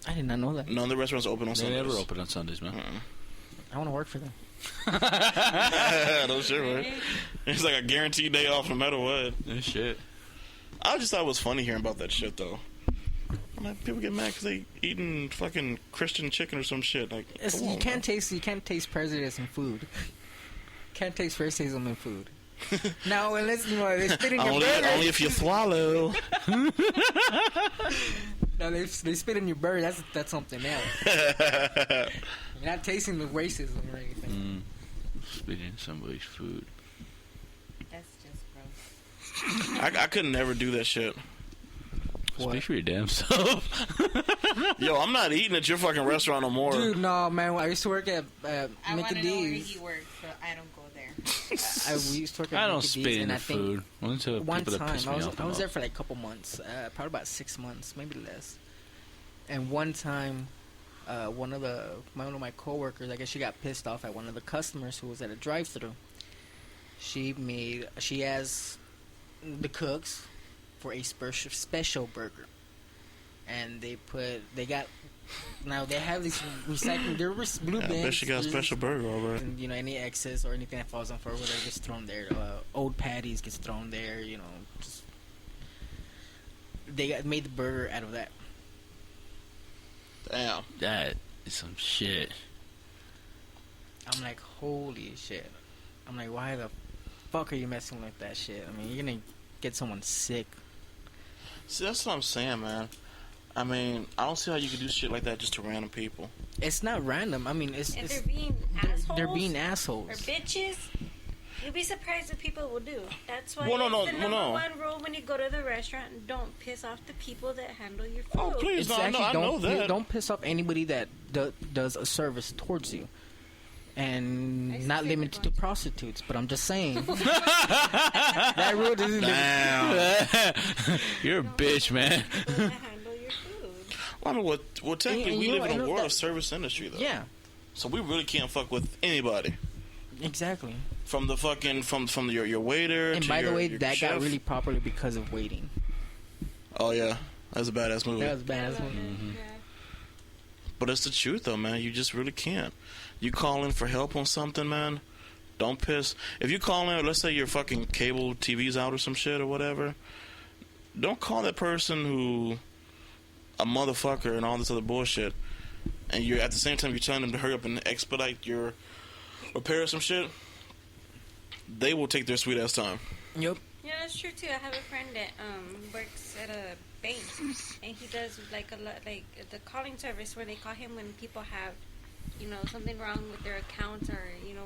I did not know that. None of the restaurants open on Sundays. They never open on Sundays, man. I want to work for them. No shit, right? It's like a guaranteed day off no matter what. No shit. I just thought it was funny hearing about that shit, though. I'm like, people get mad because they eating fucking Christian chicken or some shit. Like, you can't taste prejudice in food. Can't taste racism in food. Now, unless they spit in your burger. Only if you swallow. No, they spit in your burger. That's something else. You're not tasting the racism or anything. Spit in somebody's food. That's just gross. I could never do that shit. Speak for your damn self. Yo, I'm not eating at your fucking restaurant no more. Dude, no, man. I used to work at I want to Mickey know where D's. he works, so I don't go there. We used to work at I don't Mickey spit D's, in and the I think food. one time I was there for for like a couple months, probably about 6 months, maybe less. And one time, one of my coworkers, I guess she got pissed off at one of the customers who was at a drive-thru. She asked the cooks for a special burger, and they have these recycling. They're blue bins. I bet she got a special burger, all right. And, any excess or anything that falls on floor, whatever gets thrown there. Old patties gets thrown there. They made the burger out of that. Damn. That is some shit. I'm like, holy shit. I'm like, why the fuck are you messing with that shit? I mean, you're gonna get someone sick. See, that's what I'm saying, man. I mean, I don't see how you can do shit like that just to random people. It's not random. I mean, If they're being assholes. They're being assholes. Or bitches. You'd be surprised what people will do. That's why Well, no, it's the no, number no. one rule when you go to the restaurant. Don't piss off the people that handle your food. Oh, please, no, Exactly. I know that. Don't piss off anybody that does a service towards you. And not limited to prostitutes, but I'm just saying. That rule doesn't. Damn. You're a bitch, man. People that handle your food. Well, I mean, well, technically, And we you live know- in a I know world that- of service industry, though. Yeah, So we really can't fuck with anybody. exactly. From the fucking, from your waiter And to by your, the way, your that chef. got really popular because of waiting. Oh, yeah. That's a badass movie. That was bad. Yeah. But it's the truth, though, man. You just really can't. You call in for help on something, man, don't piss. If you call in, let's say your fucking cable TV's out or some shit or whatever, don't call that person who a motherfucker and all this other bullshit, and you're at the same time you're telling them to hurry up and expedite your repair or some shit. They will take their sweet ass time. Yep. Yeah, that's true too. I have a friend that works at a bank, and he does like the calling service where they call him when people have, something wrong with their accounts or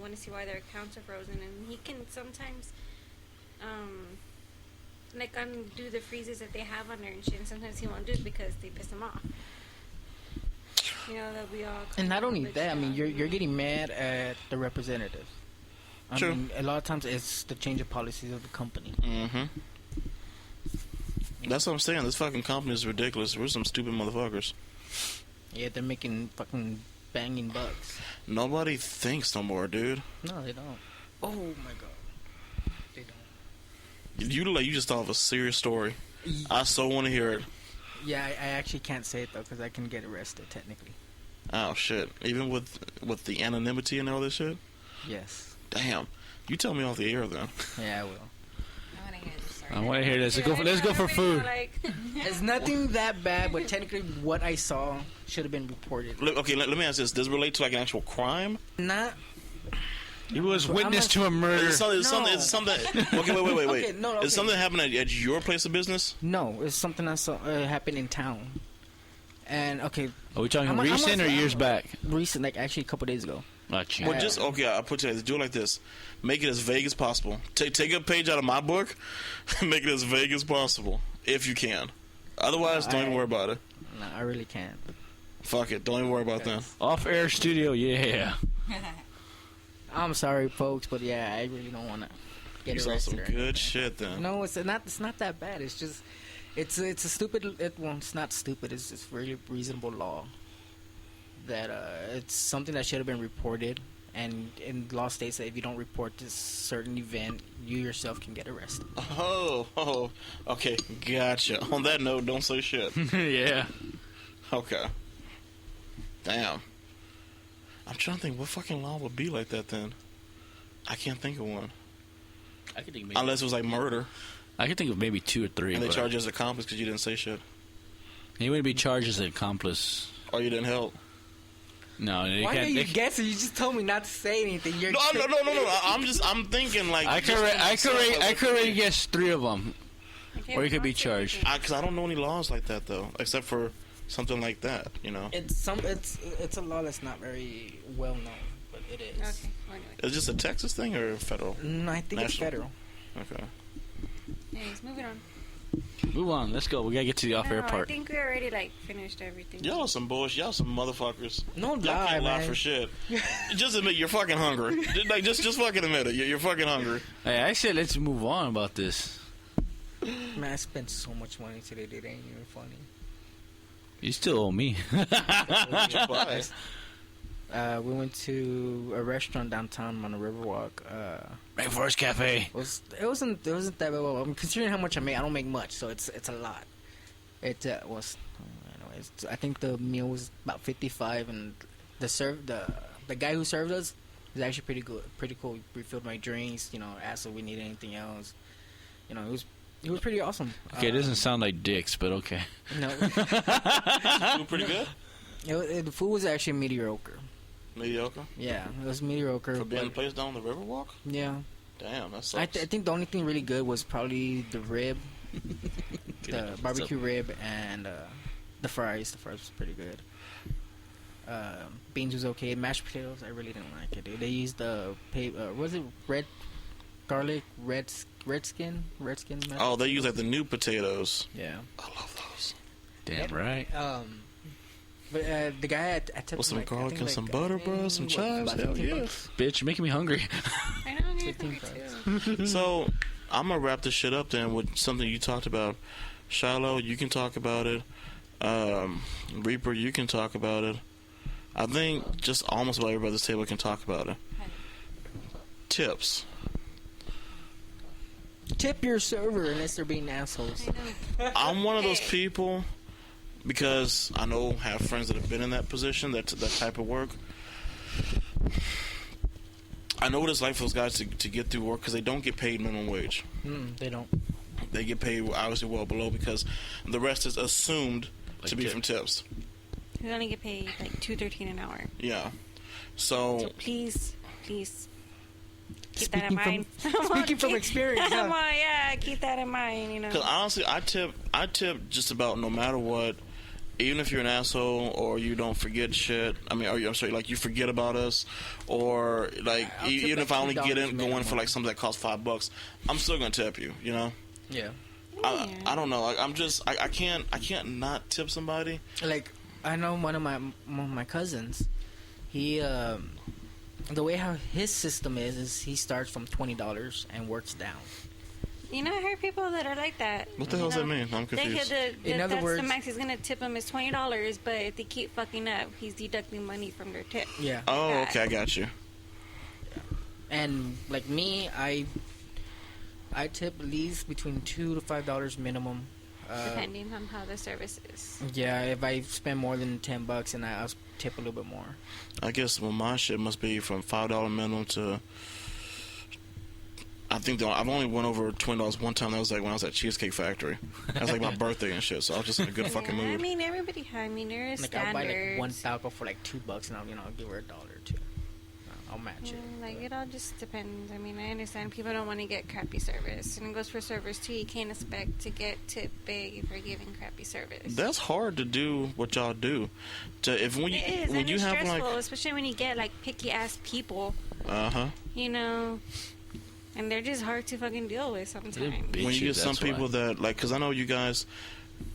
want to see why their accounts are frozen, and he can sometimes undo the freezes that they have on there and shit. And sometimes he won't do it because they piss him off. That we all. And not only that, I mean, you're getting mad at the representatives. I True. mean, a lot of times it's the change of policies of the company. Mm-hmm. That's what I'm saying. This fucking company is ridiculous. We're some stupid motherfuckers. Yeah, they're making fucking banging bucks. Nobody thinks no more, dude. No, they don't. Oh my god, they don't. You just thought of a serious story. I so want to hear it. Yeah, I actually can't say it though because I can get arrested technically. Oh shit! Even with the anonymity and all this shit. Yes. Damn. You tell me off the air then. Yeah, I will. I want to hear this story. I want to hear this. Let's go for food. It's nothing that bad, but technically what I saw should have been reported. Look, okay, let me ask this. Does it relate to like an actual crime? Not. He was I'm witness not- to a murder. It's something. Okay, wait. Okay, no, okay. Is something that happened at your place of business? No, it's something that happened in town. And okay, Are we talking I'm recent or years back? recent, like actually a couple days ago. Gotcha. Well, just okay. I'll put you. Do it like this. Make it as vague as possible. Take a page out of my book, and make it as vague as possible if you can. Otherwise, don't even worry about it. No, I really can't. Fuck it. Don't even worry about that. Off-air studio, yeah. I'm sorry, folks, but yeah, I really don't want to get You saw arrested. some or anything. good shit then. No, it's not. It's not that bad. It's just, it's a stupid. It's not stupid. It's just really reasonable law. That it's something that should have been reported, and in law states that if you don't report this certain event, you yourself can get arrested. Oh, okay, gotcha. On that note, don't say shit. Yeah. Okay. Damn. I'm trying to think what fucking law would be like that then. I can't think of one. I could think maybe, Unless it was like murder. I could think of maybe 2 or 3. And they but charge you as accomplice because you didn't say shit. he wouldn't be charged as an accomplice. Or you didn't help. No, they Why can't. are you They, guessing? You just told me not to say anything. You're No. I'm thinking like. I could already guess 3 of them. Okay, Or you could be what's charged. everything? Because I don't know any laws like that though, except for something like that. You know, It's a law that's not very well known, but it is. Okay. Well, anyway. is this a Texas thing or federal? No, I think it's National. federal. Okay. Anyways, moving on. Move on. Let's go. We gotta get to the off-air No, part. I think we already finished everything. Y'all some bullshit. Y'all some motherfuckers. No Y'all lie, can't lie man. for shit. Just admit you're fucking hungry. Like just fucking admit it. You're fucking hungry. Hey, I said let's move on about this. Man, I spent so much money today. It ain't even funny. You still owe me. Bye. We went to a restaurant downtown on the Riverwalk. Rainforest Cafe. It wasn't that bad. Well, I'm considering how much I make. I don't make much, so it's a lot. It was. Anyways, I think the meal was about 55, and the guy who served us was actually pretty cool. He refilled my drinks. Asked if we needed anything else. It was pretty awesome. Okay, it doesn't sound like dicks, but okay. No, Food pretty good. the food was actually mediocre. Mediocre. Yeah, it was mediocre. For being the but- place down the Riverwalk. yeah, Damn, that sucks. I think the only thing really good was probably the rib, the barbecue rib, and the fries. The fries was pretty good. Beans was okay. Mashed potatoes, I really didn't like it. Dude. They used was it red garlic, red skin. Mashed Oh, they use like the new potatoes. yeah. I love those. Damn right. But the guy at tipped With some like, I garlic think and like, some butter, bro. Some chives. about Hell 15 yeah. bucks. Bitch, you're making me hungry. I know, I'm 15 hungry too. So I'm gonna wrap this shit up then with something you talked about. Shiloh, you can talk about it. Reaper, you can talk about it. I think just almost about everybody at this table can talk about it. Tips. Tip your server unless they're being assholes. I know. I'm one of those people because I have friends that have been in that position, that type of work. I know what it's like for those guys to get through work because they don't get paid minimum wage. They don't. They get paid obviously well below because the rest is assumed Like to be tip. from tips. We only get paid like $2.13 an hour. Yeah. So So please keep that in mind. Speaking from experience, Come huh? on, yeah, keep that in mind. because honestly, I tip just about no matter what. Even if you're an asshole or you don't forget shit, I'm sorry, like you forget about us, or like I'll tip even like if I only get $2 in going for minimum. like something that costs $5, I'm still gonna tip you. You know, Yeah. I don't know. Like, I can't not tip somebody. Like I know one of my cousins. He the way how his system is he starts from $20 and works down. I heard people that are like that. What the hell does that mean? I'm confused. In other That's words- the max he's gonna tip him is $20, but if they keep fucking up, he's deducting money from their tip. Yeah. Oh, okay, I got you. And like me, I tip at least between $2 to $5 minimum. Depending on how the service is. Yeah, if I spend more than $10, and I'll tip a little bit more. I guess my shit must be from $5 minimum to. I think I've only went over $20 one time. That was like when I was at Cheesecake Factory. That was like my birthday and shit. So I was just in a good fucking Yeah, mood. I mean, everybody. There is Like I'll buy standards. like one taco for like $2, and I'll give her $1 or $2. I'll match it. Like it all just depends. I mean, I understand people don't want to get crappy service, and it goes for servers too. You can't expect to get tip big if you're giving crappy service. That's hard to do what y'all do. It is, When and you it's have stressful, like especially when you get like picky ass people. uh-huh. And they're just hard to fucking deal with sometimes. They're When bitchy, you get some that's why. people that like, because I know you guys.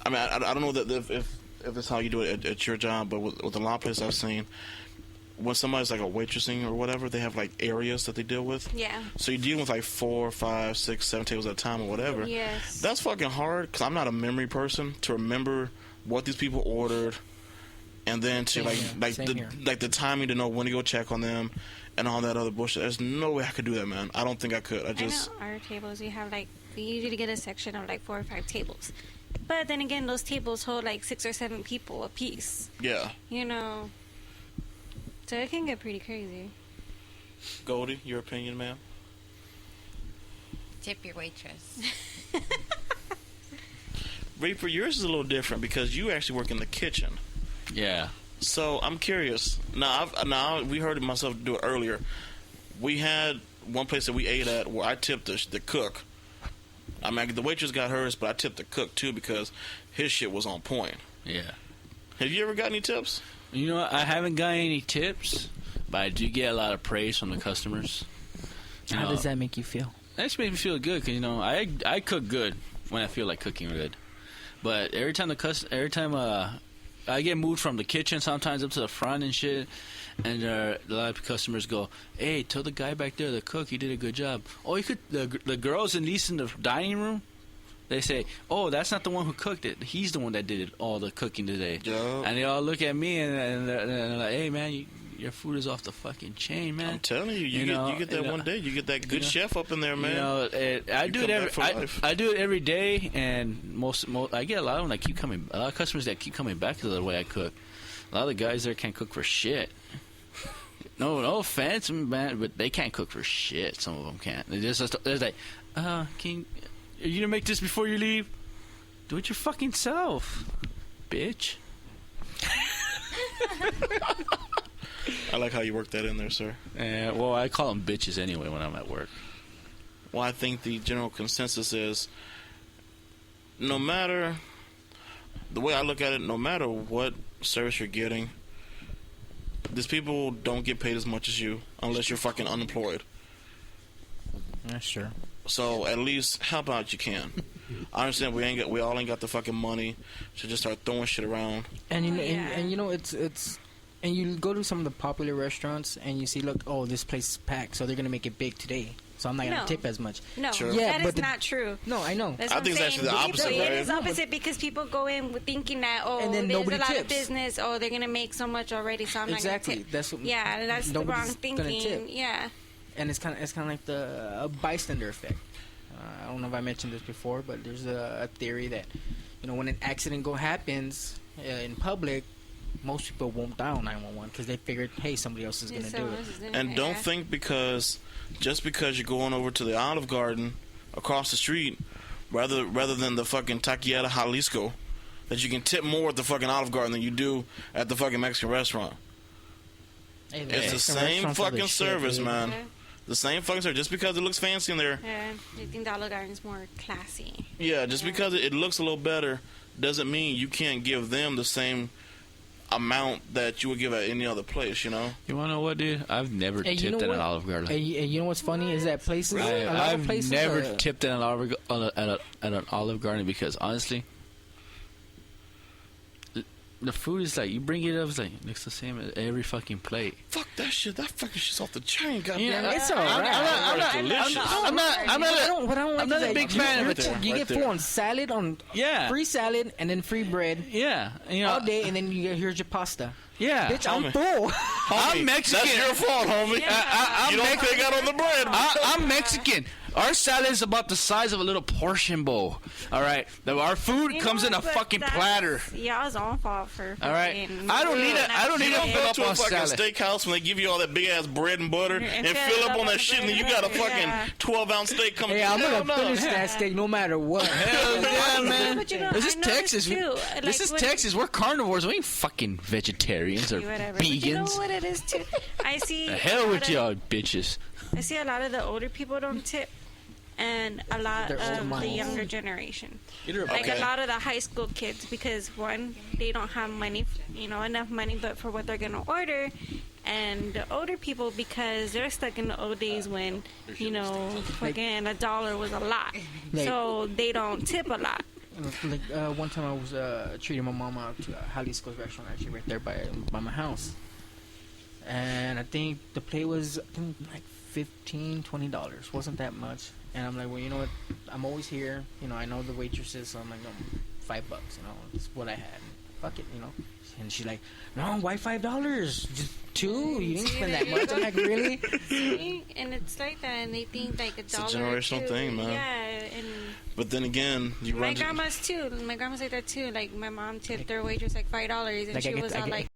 I mean, I don't know that if it's how you do it at your job, but with a lot of places I've seen, when somebody's like a waitressing or whatever, they have like areas that they deal with. Yeah. So you're dealing with like 4, 5, 6, 7 tables at a time or whatever. Yes. That's fucking hard because I'm not a memory person to remember what these people ordered, and then to Same here. like the timing to know when to go check on them, and all that other bullshit. There's no way I could do that, man. I don't think I could. I know our tables, we usually get a section of like 4 or 5 tables. But then again, those tables hold like 6 or 7 people a piece. Yeah. So it can get pretty crazy. Goldie, your opinion, ma'am? Tip your waitress. Reaper, yours is a little different because you actually work in the kitchen. Yeah. So I'm curious. Now we heard myself do it earlier. We had one place that we ate at where I tipped the cook. I mean, the waitress got hers, but I tipped the cook too because his shit was on point. Yeah. Have you ever got any tips? You know what? I haven't got any tips, but I do get a lot of praise from the customers. You How know, does that make you feel? That just makes me feel good because I cook good when I feel like cooking good. But every time I get moved from the kitchen sometimes up to the front and shit, and a lot of customers go, "Hey, tell the guy back there, the cook, he did a good job." Oh, you could the girls at least in the dining room. They say, "Oh, that's not the one who cooked it. He's the one that did all the cooking today." Yeah. And they all look at me and they're like, "Hey, man, your food is off the fucking chain, man." I'm telling you, you get that one day. You get that good chef up in there, man. You know, I do it every. I do it every day, and most I get a lot of them that keep coming. A lot of customers that keep coming back to the way I cook. A lot of the guys there can't cook for shit. No offense, man, but they can't cook for shit. Some of them can't. They're like, are you gonna make this before you leave? Do it your fucking self, bitch. I like how you work that in there, sir. Well, I call them bitches anyway when I'm at work. Well, I think the general consensus is, no matter the way I look at it, no matter what service you're getting, these people don't get paid as much as you unless you're fucking unemployed. Yeah, sure. So at least help out you can. I understand we all ain't got the fucking money to just start throwing shit around. And you know it's and you go to some of the popular restaurants and you see, look, oh, this place is packed, so they're gonna make it big today. So I'm not gonna tip as much. No, Sure. Yeah, that is not true. No, I know. That's I what think I'm it's saying. actually the opposite, It right? is opposite because people go in with thinking that, And then there's nobody a lot of tips. business. Oh, they're gonna make so much already, so I'm not Exactly. gonna tip. That's what. Yeah, that's the wrong nobody's gonna thinking. tip. Yeah. And it's kind of like the bystander effect. I don't know if I mentioned this before, but there's a theory that, you know, when an accident happens in public, most people won't dial 911 because they figured, hey, somebody else is going to do it. And don't think just because you're going over to the Olive Garden across the street, rather than the fucking Taqueria Jalisco, that you can tip more at the fucking Olive Garden than you do at the fucking Mexican restaurant. Hey, It's the same fucking service, man. The same fucking service. Just because it looks fancy in there. Yeah, I think the Olive Garden is more classy. Yeah, just because it looks a little better doesn't mean you can't give them the same amount that you would give at any other place, you know? You wanna know what, dude? I've never Hey, you tipped know at an what? Olive Garden. And you know what's funny is that places. A lot of I've places never are- tipped at an Olive Garden because honestly, the food is like, you bring it up, it's like looks the same as every fucking plate. Fuck that shit. That fucking shit's off the chain, goddamn. Yeah, It's alright. I'm not a big fan of it. You get full on salad, on Yeah. free salad, and then free bread Yeah, you know, all day, and then here's your pasta. yeah. Bitch, I'm Homie. full. I'm Mexican. That's your fault, homie. You don't take out on the bread. I'm Mexican. Our salad is about the size of a little portion bowl. All right, our food You comes know in a what, but fucking that's platter. Y'all's own fault for. All right, fucking I don't need doing I don't that need to shit. fill Go up to a on fucking salad. steakhouse when they give you all that big ass bread and butter and fill up on that shit, and then you got a fucking Yeah. 12-ounce steak coming. Hey, I'm Hell gonna finish no. that steak no matter what. Hell yeah, man. But you know, This I is noticed Texas. too, This like is when- Texas. We're carnivores. We ain't fucking vegetarians or Whatever. But you know vegans. what it is too? I see. The hell a with lot y'all, bitches. I see a lot of the older people don't tip, and a lot They're old of the minds. younger generation. Either Like Okay. a lot of the high school kids, because one, they don't have money, enough money, but for what they're gonna order, and the older people because they're stuck in the old days when, fucking $1 was a lot, Like- so they don't tip a lot. Like one time I was treating my mom out to Jalisco's restaurant, actually right there by my house, and I think the plate was like $15-$20. Wasn't that much. And I'm like, well, you know what? I'm always here. I know the waitresses, so I'm like, no, $5. It's what I had. Fuck it, And she's like, no, why $5? Just two? You didn't spend that much. I'm like, really? See? And it's like that, and they think like $1. a generational or $2. thing, man. Yeah, and But then again, you my run to... grandma's too. My grandma's like that too. Like my mom tipped their waitress like $5, and Like, she was all like,